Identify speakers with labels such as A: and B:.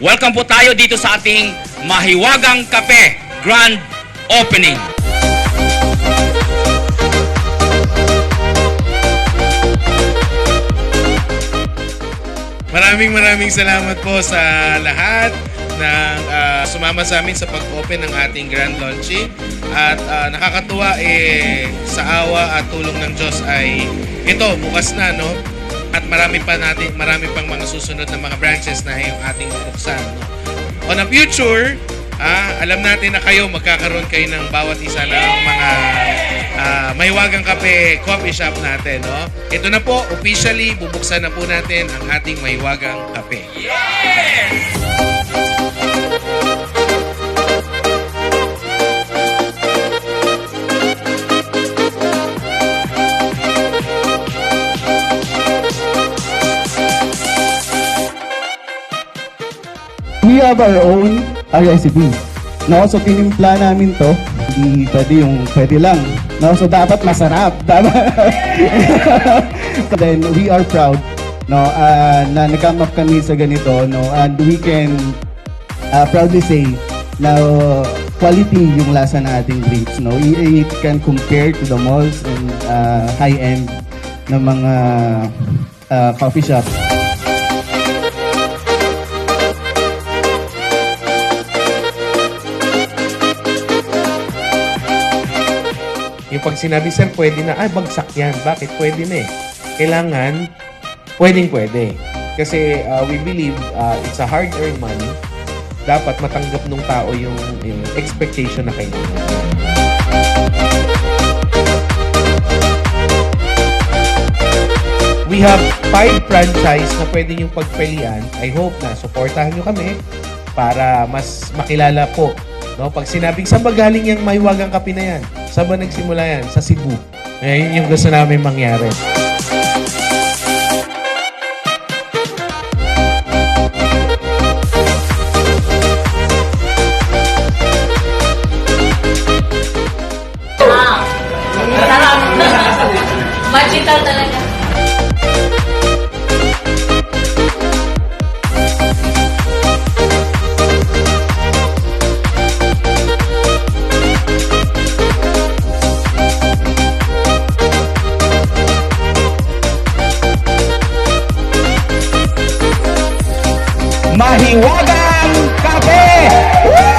A: Welcome po tayo dito sa ating Mahiwagang Kape Grand Opening.
B: Maraming salamat po sa lahat ng sumama sa amin sa pag-open ng ating grand launching. At nakakatuwa sa awa at tulong ng Diyos ay ito, bukas na, no? At marami pang mga susunod na mga branches na yung ating bubuksan, no? On a future, alam natin na kayo, magkakaroon kayo ng bawat isa ng mga Mahiwagang Kape coffee shop natin, no? Ito na po, officially, bubuksan na po natin ang ating Mahiwagang Kape.
A: Yes!
C: We have our own recipe. No, so tinimpla namin to. Hindi pwede yung pwede lang. No, so dapat masarap. Then we are proud, no, na nag-come up kami sa ganito, no, and we can proudly say na quality yung lasa ng ating drinks, no. It can compare to the malls and high-end na mga coffee shop.
B: Yung pag sinabi, sir, pwede na, bagsak yan. Bakit? Pwede na eh. Kailangan, pwede. Kasi we believe it's a hard-earned money. Dapat matanggap ng tao yung expectation na kailangan. We have 5 franchise na pwede niyong pagpilian. I hope na supportahan niyo kami para mas makilala po. No, pag sinabing saan ba galing yung Mahiwagang Kape na yan? Saan ba nagsimula yan? Sa Cebu. Yun yung gusto namin mangyari.
D: Magical talaga.
C: Mahiwagang Kape! Woo!